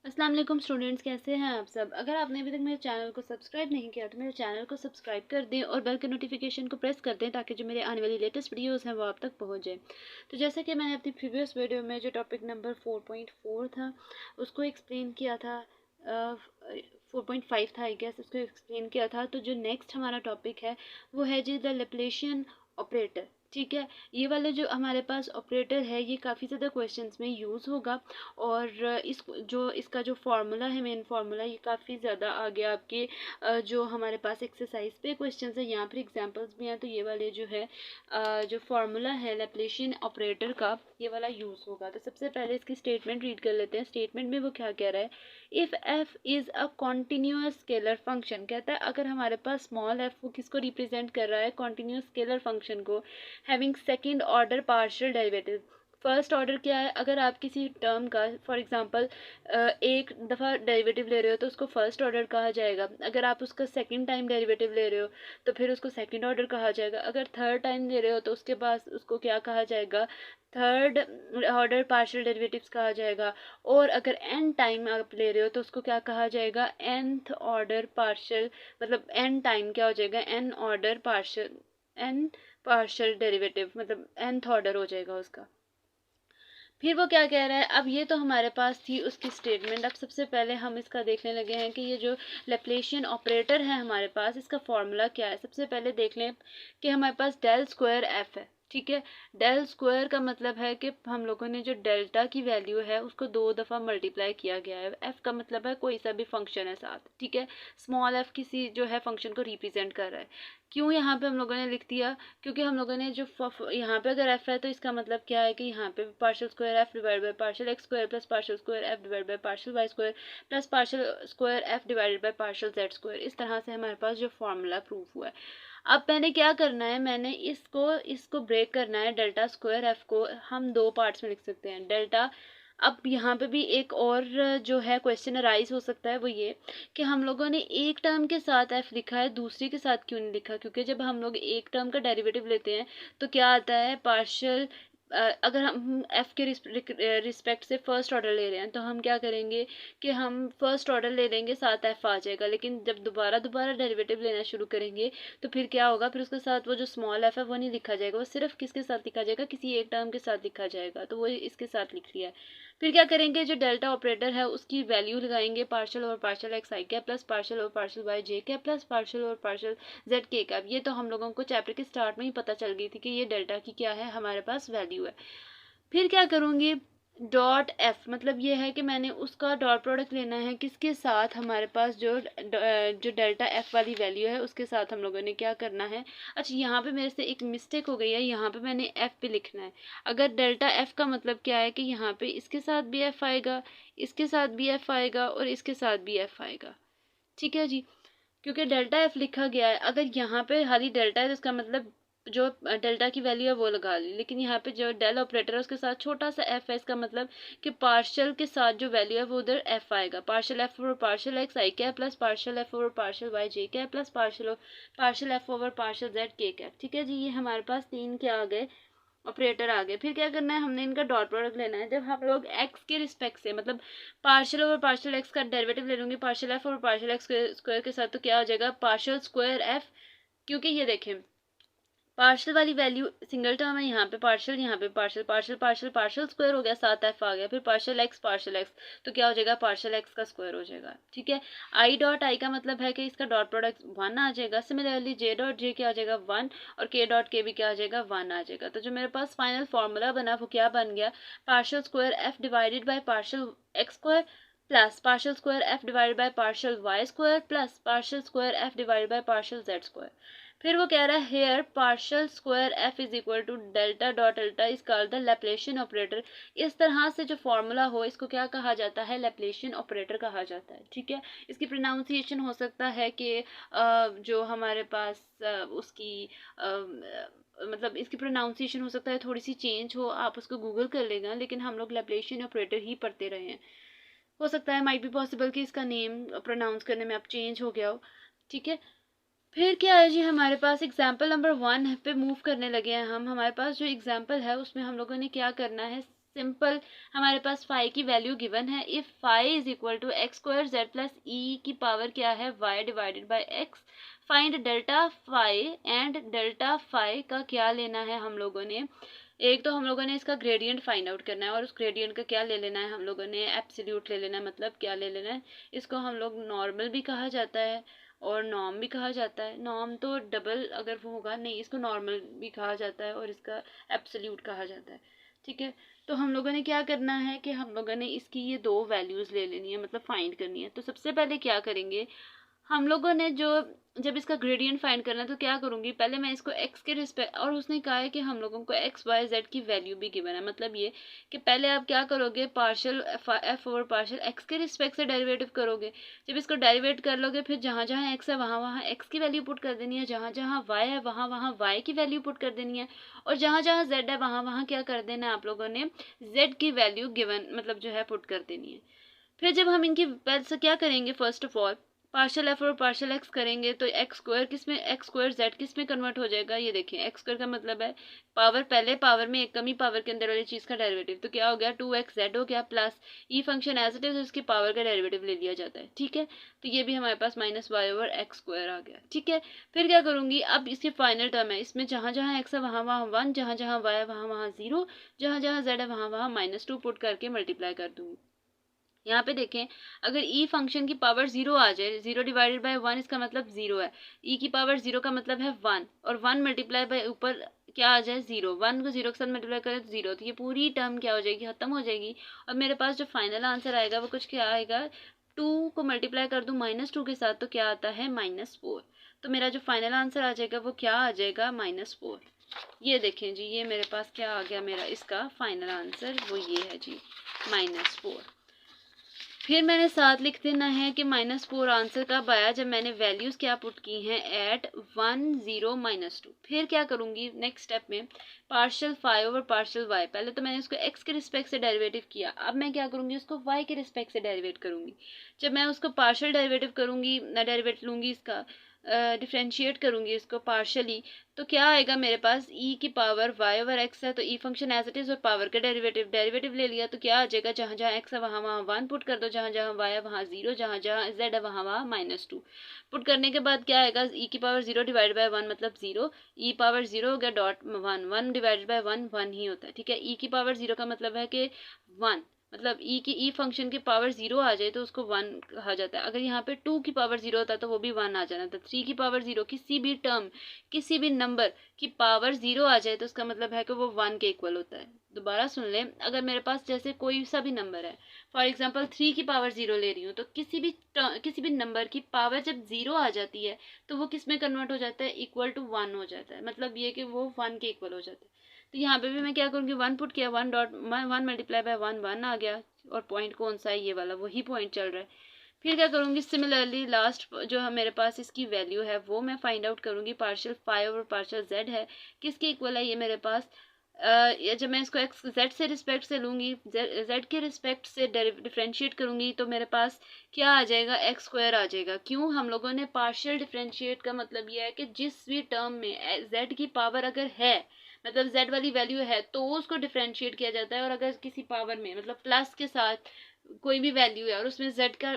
अस्सलाम वालेकुम स्टूडेंट्स, कैसे हैं आप सब। अगर आपने अभी तक मेरे चैनल को सब्सक्राइब नहीं किया तो मेरे चैनल को सब्सक्राइब कर दें और बेल के नोटिफिकेशन को प्रेस कर दें ताकि जो मेरे आने वाली लेटेस्ट वीडियोस हैं वो आप तक पहुंच जाए। तो जैसा कि मैंने अपनी प्रीवियस वीडियो में जो टॉपिक नंबर 4.4 था उसको एक्सप्लेन किया था, 4.5 था आई गेस, उसको एक्सप्लेन किया था। तो जो नेक्स्ट हमारा टॉपिक है वो है जी द लैप्लाशियन ऑपरेटर। ठीक है, ये वाला जो हमारे पास ऑपरेटर है ये काफ़ी ज़्यादा क्वेश्चंस में यूज़ होगा और इसका जो फार्मूला है, मेन फार्मूला, ये काफ़ी ज़्यादा आगे आपके जो हमारे पास एक्सरसाइज पे क्वेश्चंस है यहाँ पर एग्जांपल्स भी हैं। तो ये वाले जो है जो फार्मूला है लैप्लाशियन ऑपरेटर का, ये वाला यूज़ होगा। तो सबसे पहले इसकी स्टेटमेंट रीड कर लेते हैं। स्टेटमेंट में वो क्या कह रहा है, if F is a continuous scalar function, कहता है अगर हमारे पास स्मॉल एफ वो किसको रिप्रेजेंट कर रहा है, कॉन्टिन्यूस स्केलर फंक्शन को, having second order partial derivative. First order क्या है, अगर आप किसी टर्म का फॉर एग्जांपल एक दफ़ा डेरिवेटिव ले रहे हो तो उसको फर्स्ट ऑर्डर कहा जाएगा। अगर आप उसका सेकंड टाइम डेरिवेटिव ले रहे हो तो फिर उसको सेकंड ऑर्डर कहा जाएगा। अगर थर्ड टाइम ले रहे हो तो उसके पास उसको क्या कहा जाएगा, थर्ड ऑर्डर पार्शियल डेरिवेटिव्स कहा जाएगा। और अगर एन टाइम आप ले रहे हो तो उसको क्या कहा जाएगा, nth ऑर्डर पार्शियल, मतलब एन टाइम क्या हो जाएगा, N order partial, N partial derivative, मतलब nth ऑर्डर हो जाएगा उसका। फिर वो क्या कह रहा है, अब ये तो हमारे पास थी उसकी स्टेटमेंट। अब सबसे पहले हम इसका देखने लगे हैं कि ये जो लैप्लाशियन ऑपरेटर है हमारे पास, इसका फॉर्मूला क्या है। सबसे पहले देख लें कि हमारे पास डेल स्क्वायर एफ है। ठीक है, डेल स्क्वायर का मतलब है कि हम लोगों ने जो डेल्टा की वैल्यू है उसको 2 दफ़ा मल्टीप्लाई किया गया है। एफ का मतलब है कोई सा भी फंक्शन है साथ। ठीक है, स्मॉल एफ किसी जो है फंक्शन को रिप्रेजेंट कर रहा है। क्यों यहाँ पे हम लोगों ने लिख दिया, क्योंकि हम लोगों ने जो यहाँ पे अगर एफ है तो इसका मतलब क्या है कि यहाँ पे partial square F divide by partial X square plus partial square F divide by partial Y square plus partial square F divided by partial Z square. इस तरह से हमारे पास जो फॉर्मूला प्रूफ हुआ है। अब मैंने क्या करना है, मैंने इसको ब्रेक करना है। डेल्टा स्क्वायर एफ को हम दो पार्ट्स में लिख सकते हैं, डेल्टा। अब यहाँ पे भी एक और जो है क्वेश्चन अराइज हो सकता है, वो ये कि हम लोगों ने एक टर्म के साथ एफ लिखा है, दूसरे के साथ क्यों नहीं लिखा। क्योंकि जब हम लोग एक टर्म का डेरिवेटिव लेते हैं तो क्या आता है, पार्शियल, अगर हम एफ के रिस्पेक्ट से फर्स्ट ऑर्डर ले रहे हैं तो हम क्या करेंगे कि हम फर्स्ट ऑर्डर ले लेंगे, साथ एफ आ जाएगा। लेकिन जब दोबारा दोबारा डेरिवेटिव लेना शुरू करेंगे तो फिर क्या होगा, फिर उसके साथ वो जो स्मॉल एफ है वो नहीं लिखा जाएगा, वो सिर्फ किसके साथ लिखा जाएगा, किसी एक टर्म के साथ लिखा जाएगा। तो वो इसके साथ लिख लिया है। फिर क्या करेंगे, जो डेल्टा ऑपरेटर है उसकी वैल्यू लगाएंगे, पार्शियल और partial x i cap plus partial और partial y j cap plus partial और पार्शियल जेड के कैप। ये तो हम लोगों को चैप्टर के स्टार्ट में ही पता चल गई थी कि ये डेल्टा की क्या है, हमारे पास वैल्यू है। फिर क्या करूँगी, डॉट एफ, मतलब ये है कि मैंने उसका डॉट प्रोडक्ट लेना है किसके साथ, हमारे पास जो डेल्टा एफ वाली वैल्यू है उसके साथ हम लोगों ने क्या करना है। अच्छा, यहाँ पे मेरे से एक मिस्टेक हो गई है, यहाँ पे मैंने एफ पे लिखना है। अगर डेल्टा एफ का मतलब क्या है कि यहाँ पे इसके साथ भी एफ आएगा, इसके साथ भी एफ आएगा और इसके साथ भी एफ आएगा। ठीक है जी, क्योंकि डेल्टा एफ लिखा गया है, अगर यहाँ पे खाली डेल्टा है तो इसका मतलब जो डेल्टा की वैल्यू है वो लगा ली। लेकिन यहाँ पे जो डेल ऑपरेटर है उसके साथ छोटा सा एफ है, इसका मतलब कि पार्शियल के साथ जो वैल्यू है वो उधर एफ आएगा। Partial f over partial x i cap plus partial f over partial y j cap plus partial f over partial z k cap. ठीक है जी, ये हमारे पास तीन क्या आ गए, ऑपरेटर आ गए। फिर क्या करना है, हमने इनका डॉट प्रोडक्ट लेना है। जब हम लोग एक्स के रिस्पेक्ट से, मतलब पार्शियल ओवर पार्शियल एक्स का डेरिवेटिव ले लूँगी पार्शियल एफ और पार्शियल एक्स स्क्वायर के साथ, तो क्या हो जाएगा, पार्शियल स्क्वायर एफ। क्योंकि ये देखें पार्शियल वाली वैल्यू सिंगल टर्म है, यहाँ पे पार्शियल, यहाँ पे partial, partial partial partial square हो गया, साथ एफ आ गया। फिर पार्शियल एक्स तो क्या हो जाएगा, पार्शियल एक्स का स्क्वायर हो जाएगा। ठीक है, आई डॉट आई का मतलब है कि इसका डॉट प्रोडक्ट 1 आ जाएगा। सिमिलरली जे डॉट जे क्या आ जाएगा 1 और के डॉट के भी क्या आ जाएगा 1 आ जाएगा। तो जो मेरे पास फाइनल फॉर्मूला बना वो क्या बन गया, partial square F divided by partial X square plus partial square F divided by partial Y square plus partial square F divided by partial Z square. फिर वो कह रहा है here partial square F is equal to delta dot delta is called the Laplacian operator. इस तरह से जो formula हो इसको क्या कहा जाता है, लैप्लाशियन ऑपरेटर कहा जाता है। ठीक है, इसकी प्रोनाउंसिएशन हो सकता है कि जो हमारे पास उसकी मतलब इसकी प्रोनाउंसिएशन हो सकता है थोड़ी सी चेंज हो, आप उसको गूगल कर लेगा। लेकिन हम लोग लैप्लाशियन ऑपरेटर ही पढ़ते रहे हैं। हो सकता है, माइट बी पॉसिबल कि इसका नेम प्रोनाउंस करने में अब चेंज हो गया हो। ठीक है, फिर क्या है जी, हमारे पास एग्जाम्पल नंबर 1 पे मूव करने लगे हैं हम। हमारे पास जो एग्जाम्पल है उसमें हम लोगों ने क्या करना है, सिंपल, हमारे पास फाई की वैल्यू गिवन है। If phi is equal to x square z plus e की पावर क्या है, y divided by x. Find delta phi, and delta phi का क्या लेना है हम लोगों ने, एक तो हम लोगों ने इसका ग्रेडियंट फाइंड आउट करना है, और उस ग्रेडियंट का क्या ले लेना है हम लोगों ने, एब्सोल्यूट ले लेना है। मतलब क्या ले लेना है, इसको हम लोग नॉर्मल भी कहा जाता है और नॉर्म भी कहा जाता है। नॉर्म तो डबल अगर वो होगा, नहीं, इसको नॉर्मल भी कहा जाता है और इसका एब्सोल्यूट कहा जाता है। ठीक है, तो हम लोगों ने क्या करना है कि हम लोगों ने इसकी ये दो वैल्यूज़ ले लेनी है, मतलब फाइंड करनी है। तो सबसे पहले क्या करेंगे हम लोगों ने, जो जब इसका ग्रेडियंट फाइंड करना है तो क्या करूँगी, पहले मैं इसको x के रिस्पेक्ट, और उसने कहा है कि हम लोगों को x y z की वैल्यू भी गिवन है। मतलब ये कि पहले आप क्या करोगे, partial f over partial x के रिस्पेक्ट से डेरिवेटिव करोगे। जब इसको डेरिवेट कर लोगे, फिर जहाँ जहाँ x है वहाँ वहाँ x की वैल्यू पुट कर देनी है, जहाँ जहाँ y है वहाँ वहाँ y की वैल्यू पुट कर देनी है, और जहाँ जहाँ z है वहाँ वहाँ क्या कर देना है आप लोगों ने, z की वैल्यू गिवन मतलब जो है पुट कर देनी है। फिर जब हम इनकी पहले से क्या करेंगे, first of all partial F और पार्शियल एक्स करेंगे, तो एक्स स्क्वायर किस में, एक्स स्क्वायर जेड किस में कन्वर्ट हो जाएगा, ये देखें एक्स स्क्वायर का मतलब है पावर, पहले पावर में एक कमी पावर के अंदर वाली चीज़ का डेरिवेटिव, तो क्या हो गया 2x जेड हो गया, plus E function as it is उसकी पावर का डेरिवेटिव ले लिया जाता है। ठीक है, तो ये भी हमारे पास minus y over x square आ गया। ठीक है, फिर क्या करूँगी, अब इसकी फाइनल टर्म है, इसमें जहाँ जहाँ एक्स है वहाँ वहाँ 1, जहाँ जहाँ वाई है वहाँ वहाँ 0, जहाँ जहाँ जेड है वहाँ वहाँ -2 पुट करके मल्टीप्लाई कर दूँगी। यहाँ पे देखें, अगर ई फंक्शन की पावर 0 आ जाए, 0 डिवाइडेड बाय 1 इसका मतलब 0 है, ई की पावर 0 का मतलब है 1, और 1 मल्टीप्लाई बाय ऊपर क्या आ जाए 0, 1 को 0 के साथ मल्टीप्लाई करें तो 0, तो ये पूरी टर्म क्या हो जाएगी, खत्म हो जाएगी। और मेरे पास जो फाइनल आंसर आएगा वो कुछ क्या आएगा, 2 को मल्टीप्लाई कर दूँ -2 के साथ तो क्या आता है -4। तो मेरा जो फाइनल आंसर आ जाएगा वो क्या आ जाएगा -4। ये देखें जी, ये मेरे पास क्या आ गया, मेरा इसका फाइनल आंसर वो ये है जी -4। फिर मैंने साथ लिख देना है कि -4 आंसर कब आया, जब मैंने वैल्यूज़ क्या पुट की हैं एट 1 0 -2। फिर क्या करूँगी नेक्स्ट स्टेप में, partial phi over partial Y, पहले तो मैंने उसको x के रिस्पेक्ट से डेरिवेटिव किया, अब मैं क्या करूँगी उसको y के रिस्पेक्ट से डेरिवेट करूँगी। जब मैं उसको पार्शियल डेरिवेटिव करूँगी, डेरिवेट लूँगी इसका, डिफ्रेंशिएट करूँगी इसको पार्शली, तो क्या आएगा मेरे पास, e की पावर y ओवर x है, तो e function as it is और पावर का डेरिवेटिव ले लिया, तो क्या आ जाएगा, जहाँ जहाँ x है वहाँ वहाँ 1 पुट कर दो, जहाँ जहाँ y है वहाँ 0, जहाँ जहाँ z है वहाँ वहाँ -2 पुट करने के बाद क्या आएगा, e की पावर 0 डिवाइड बाय 1 मतलब 0, e पावर 0 हो गया डॉट 1, 1 डिवाइडेड बाय 1 1 ही होता है। ठीक है, e की पावर 0 का मतलब है कि 1, मतलब ई फंक्शन की पावर 0 आ जाए तो उसको 1 कहा जाता है। अगर यहाँ पे 2 की पावर 0 होता है तो वो भी 1 आ जाना था। 3 की पावर 0, किसी भी टर्म, किसी भी नंबर की पावर 0 आ जाए तो उसका मतलब है कि वो 1 के इक्वल होता है। दोबारा सुन लें, अगर मेरे पास जैसे कोई सा भी नंबर है, फॉर एग्जांपल 3 की पावर 0 ले रही हूँ, तो किसी भी नंबर की पावर जब 0 आ जाती है तो वो किस में कन्वर्ट हो जाता है, इक्वल टू 1 हो जाता है। मतलब ये कि वो 1 के इक्वल हो जाता है। तो यहाँ पे भी मैं क्या करूँगी, 1 पुट किया, 1 मल्टीप्लाई बाय 1 1 आ गया, और पॉइंट कौन सा है, ये वाला वही पॉइंट चल रहा है। फिर क्या करूँगी, सिमिलरली लास्ट जो है मेरे पास इसकी वैल्यू है वो मैं फाइंड आउट करूँगी, partial phi over partial Z है, किसके इक्वल है ये मेरे पास, जब मैं इसको एक्स जेड से रिस्पेक्ट से लूँगी, जेड के रिस्पेक्ट से डिफ्रेंशिएट करूँगी, तो मेरे पास क्या आ जाएगा, एक्स स्क्वायर आ जाएगा। क्यों, हम लोगों ने पार्शियल डिफ्रेंशिएट का मतलब ये है कि जिस भी टर्म में जेड की पावर अगर है, मतलब z वाली वैल्यू है, तो उसको डिफ्रेंशिएट किया जाता है, और अगर किसी पावर में मतलब प्लस के साथ कोई भी वैल्यू है और उसमें z का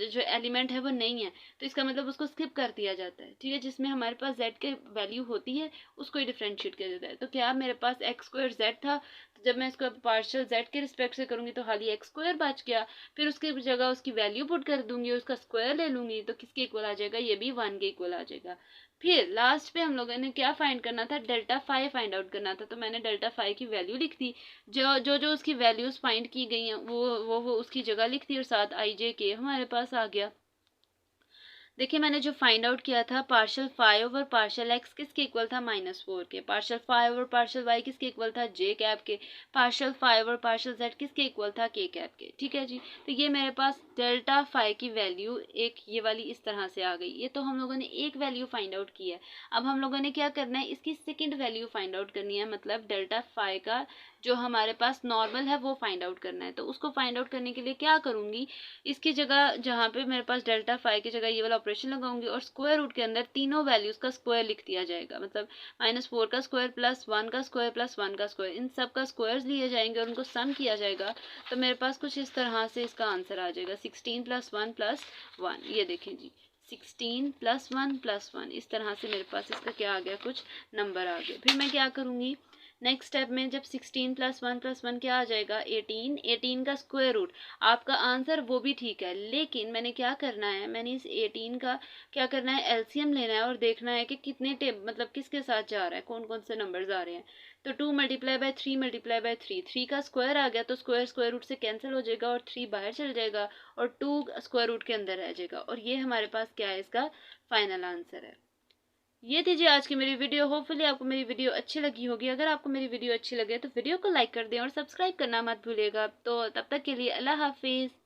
जो एलिमेंट है वो नहीं है, तो इसका मतलब उसको स्किप कर दिया जाता है। ठीक है, जिसमें हमारे पास z की वैल्यू होती है उसको ही डिफ्रेंशिएट किया जाता है। तो क्या मेरे पास एक्स स्क्वायर जेड था, तो जब मैं इसको पार्शियल z के रिस्पेक्ट से करूँगी तो खाली एक्स स्क्वायर बच गया, फिर उसकी जगह उसकी वैल्यू पुट कर दूंगी, उसका स्क्वायर ले लूँगी, तो किसके इक्वल आ जाएगा, ये भी 1 के इक्वल आ जाएगा। फिर लास्ट पे हम लोगों ने क्या फाइंड करना था, डेल्टा फाई फाइंड आउट करना था, तो मैंने डेल्टा फाई की वैल्यू लिख दी, जो उसकी वैल्यूज फाइंड की गई हैं वो उसकी जगह लिख दी, और साथ आई जे के हमारे पास आ गया। देखिए मैंने जो फाइंड आउट किया था, partial phi over partial X किसके इक्वल था, -4 के, partial phi over partial Y किसके इक्वल था, जे कैप के, partial phi over partial Z किसके इक्वल था, के कैप के। ठीक है जी, तो ये मेरे पास डेल्टा फाई की वैल्यू एक ये वाली इस तरह से आ गई। ये तो हम लोगों ने एक वैल्यू फाइंड आउट की है। अब हम लोगों ने क्या करना है, इसकी सेकेंड वैल्यू फाइंड आउट करनी है, मतलब डेल्टा फाई का जो हमारे पास नॉर्मल है वो फाइंड आउट करना है। तो उसको फाइंड आउट करने के लिए क्या करूँगी, इसकी जगह जहाँ पे मेरे पास डेल्टा फाई की जगह ये वाला ऑपरेशन लगाऊंगी और स्क्वायर रूट के अंदर तीनों वैल्यूज़ का स्क्वायर लिख दिया जाएगा। मतलब -4 का स्क्वायर प्लस 1 का स्क्वायर प्लस 1 का स्क्वायर, इन सब का स्क्वायर्स लिए जाएंगे और उनको सम किया जाएगा। तो मेरे पास कुछ इस तरह से इसका आंसर आ जाएगा 16 + 1 + 1। ये देखें जी, 16 + 1 + 1, इस तरह से मेरे पास इसका क्या आ गया, कुछ नंबर आ गए। फिर मैं क्या करूँगी नेक्स्ट स्टेप में, जब 16 + 1 + 1 क्या आ जाएगा 18, 18 का स्क्वायर रूट, आपका आंसर वो भी ठीक है, लेकिन मैंने क्या करना है, मैंने इस 18 का क्या करना है एलसीएम लेना है और देखना है कि कितने टेब मतलब किसके साथ जा रहा है, कौन कौन से नंबर्स आ रहे हैं। तो 2 × 3 × 3, 3 का स्क्वायर आ गया तो स्क्वायर स्क्वायर रूट से कैंसिल हो जाएगा और 3 बाहर चल जाएगा और 2 स्क्वायर रूट के अंदर रह जाएगा और ये हमारे पास क्या है, इसका फाइनल आंसर है। ये थी जी आज की मेरी वीडियो। होपफुली आपको मेरी वीडियो अच्छी लगी होगी। अगर आपको मेरी वीडियो अच्छी लगे तो वीडियो को लाइक कर दें और सब्सक्राइब करना मत भूलिएगा। तो तब तक के लिए अल्लाह हाफिज़।